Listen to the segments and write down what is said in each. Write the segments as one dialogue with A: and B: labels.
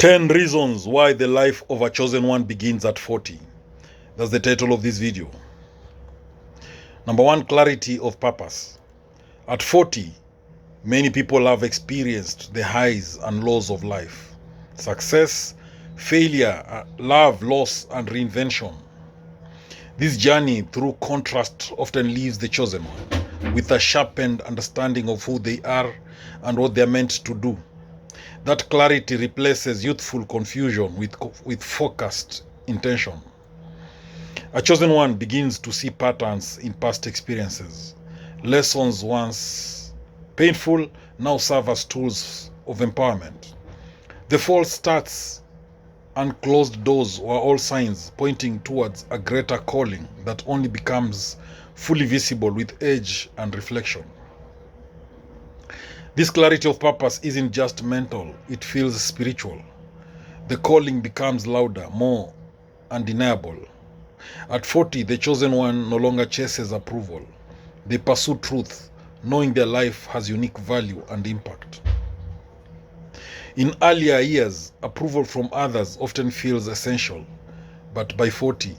A: 10 reasons why the life of a chosen one begins at 40. That's the title of this video. Number one, clarity of purpose. At 40, many people have experienced the highs and lows of life. Success, failure, love, loss, and reinvention. This journey through contrast often leaves the chosen one with a sharpened understanding of who they are and what they are meant to do. That clarity replaces youthful confusion with focused intention. A chosen one begins to see patterns in past experiences. Lessons once painful now serve as tools of empowerment. The false starts and closed doors were all signs pointing towards a greater calling that only becomes fully visible with age and reflection. This clarity of purpose isn't just mental, it feels spiritual. The calling becomes louder, more undeniable. At 40, the chosen one no longer chases approval. They pursue truth, knowing their life has unique value and impact. In earlier years, approval from others often feels essential, but by 40,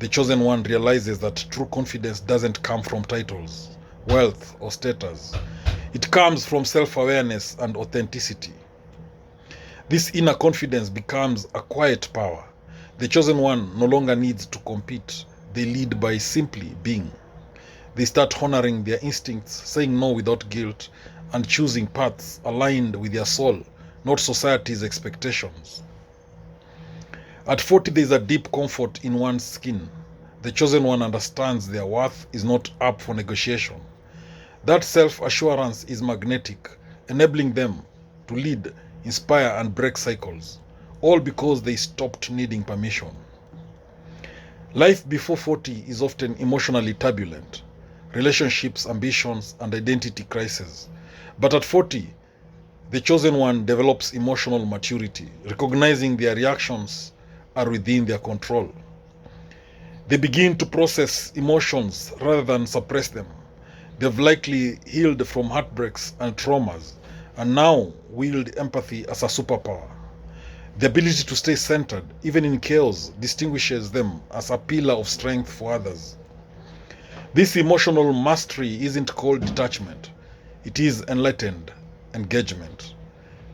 A: the chosen one realizes that true confidence doesn't come from titles, wealth, or status. It comes from self-awareness and authenticity. This inner confidence becomes a quiet power. The chosen one no longer needs to compete. They lead by simply being. They start honoring their instincts, saying no without guilt, and choosing paths aligned with their soul, not society's expectations. At 40, there is a deep comfort in one's skin. The chosen one understands their worth is not up for negotiation. That self-assurance is magnetic, enabling them to lead, inspire, and break cycles, all because they stopped needing permission. Life before 40 is often emotionally turbulent, relationships, ambitions, and identity crises. But at 40, the chosen one develops emotional maturity, recognizing their reactions are within their control. They begin to process emotions rather than suppress them. They've likely healed from heartbreaks and traumas, and now wield empathy as a superpower. The ability to stay centered, even in chaos, distinguishes them as a pillar of strength for others. This emotional mastery isn't called detachment, it is enlightened engagement.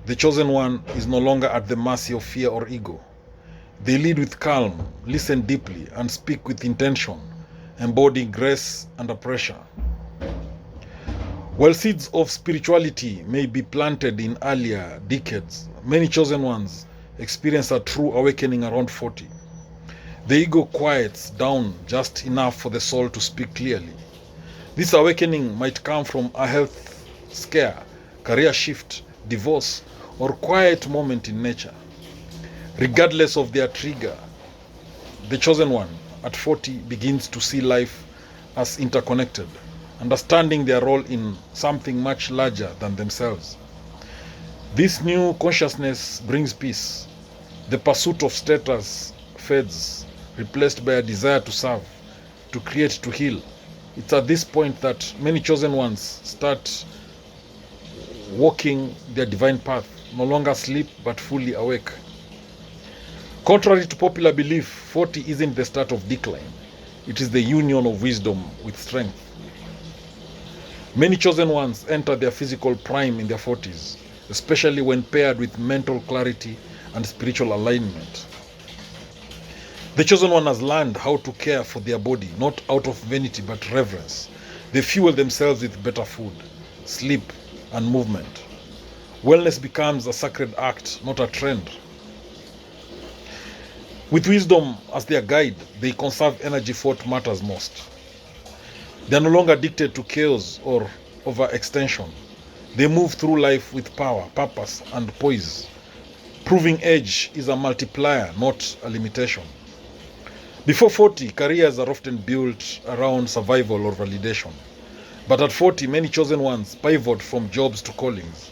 A: The chosen one is no longer at the mercy of fear or ego. They lead with calm, listen deeply, and speak with intention, embodying grace under pressure. While seeds of spirituality may be planted in earlier decades, many chosen ones experience a true awakening around 40. The ego quiets down just enough for the soul to speak clearly. This awakening might come from a health scare, career shift, divorce, or quiet moment in nature. Regardless of their trigger, the chosen one at 40 begins to see life as interconnected, understanding their role in something much larger than themselves. This new consciousness brings peace. The pursuit of status fades, replaced by a desire to serve, to create, to heal. It's at this point that many chosen ones start walking their divine path, no longer asleep but fully awake. Contrary to popular belief, 40 isn't the start of decline. It is the union of wisdom with strength. Many chosen ones enter their physical prime in their 40s, especially when paired with mental clarity and spiritual alignment. The chosen one has learned how to care for their body, not out of vanity but reverence. They fuel themselves with better food, sleep, and movement. Wellness becomes a sacred act, not a trend. With wisdom as their guide, they conserve energy for what matters most. They are no longer addicted to chaos or overextension. They move through life with power, purpose, and poise. Proving age is a multiplier, not a limitation. Before 40, careers are often built around survival or validation. But at 40, many chosen ones pivot from jobs to callings,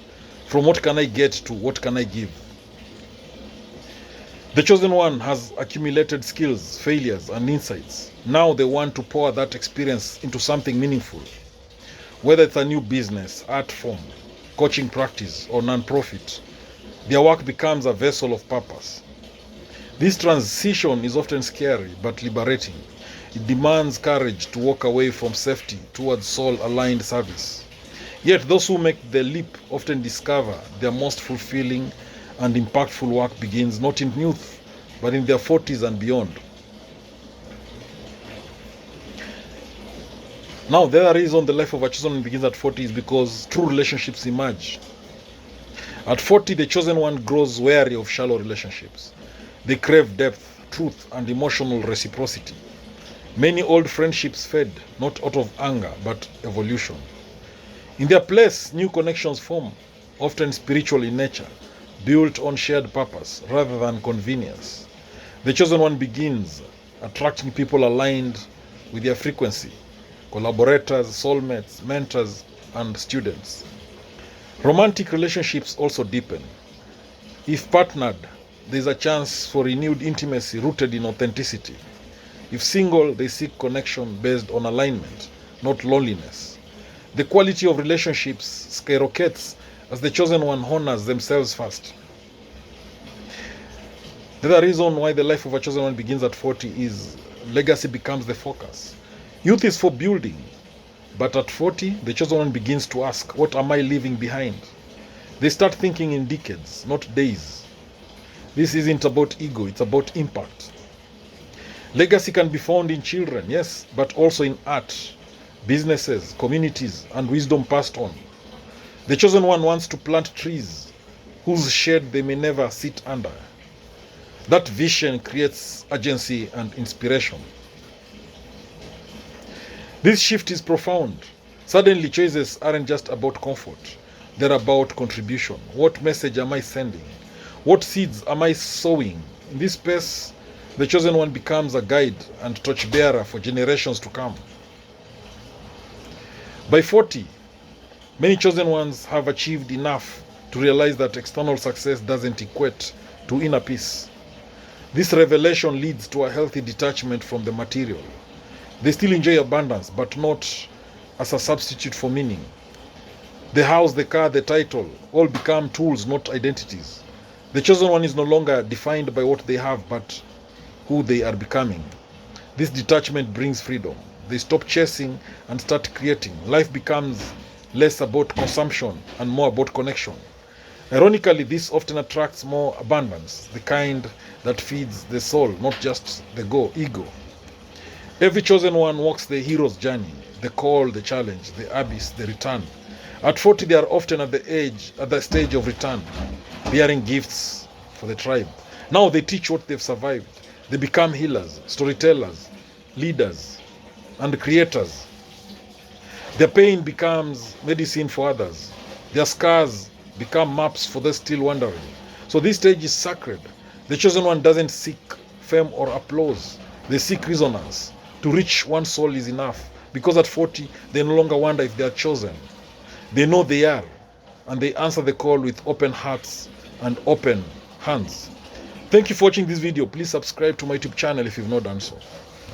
A: from what can I get to what can I give. The chosen one has accumulated skills, failures, and insights. Now they want to pour that experience into something meaningful. Whether it's a new business, art form, coaching practice, or non-profit, Their work becomes a vessel of purpose. This transition is often scary but liberating. It demands courage to walk away from safety towards soul-aligned service. Yet those who make the leap often discover their most fulfilling and impactful work begins not in youth, but in their 40s and beyond. Now, the other reason the life of a chosen one begins at 40 is because true relationships emerge. At 40, the chosen one grows wary of shallow relationships. They crave depth, truth, and emotional reciprocity. Many old friendships fade, not out of anger, but evolution. In their place, new connections form, often spiritual in nature, built on shared purpose rather than convenience. The chosen one begins attracting people aligned with their frequency, collaborators, soulmates, mentors, and students. Romantic relationships also deepen. If partnered, there is a chance for renewed intimacy rooted in authenticity. If single, they seek connection based on alignment, not loneliness. The quality of relationships skyrockets as the chosen one honors themselves first. The other reason why the life of a chosen one begins at 40 is legacy becomes the focus. Youth is for building, but at 40, the chosen one begins to ask, what am I leaving behind? They start thinking in decades, not days. This isn't about ego, it's about impact. Legacy can be found in children, yes, but also in art, businesses, communities, and wisdom passed on. The chosen one wants to plant trees whose shade they may never sit under. That vision creates urgency and inspiration. This shift is profound. Suddenly, choices aren't just about comfort, they're about contribution. What message am I sending? What seeds am I sowing? In this space, the chosen one becomes a guide and torchbearer for generations to come. By 40, many chosen ones have achieved enough to realize that external success doesn't equate to inner peace. This revelation leads to a healthy detachment from the material. They still enjoy abundance, but not as a substitute for meaning. The house, the car, the title, all become tools, not identities. The chosen one is no longer defined by what they have, but who they are becoming. This detachment brings freedom. They stop chasing and start creating. Life becomes less about consumption and more about connection. Ironically, this often attracts more abundance, the kind that feeds the soul, not just the ego. Every chosen one walks the hero's journey, the call, the challenge, the abyss, the return. At 40, they are often at the stage of return, bearing gifts for the tribe. Now they teach what they've survived. They become healers, storytellers, leaders, and creators. Their pain becomes medicine for others. Their scars become maps for those still wandering. So this stage is sacred. The chosen one doesn't seek fame or applause. They seek resonance. To reach one soul is enough, because at 40, they no longer wonder if they are chosen. They know they are, and they answer the call with open hearts and open hands. Thank you for watching this video. Please subscribe to my YouTube channel if you've not done so.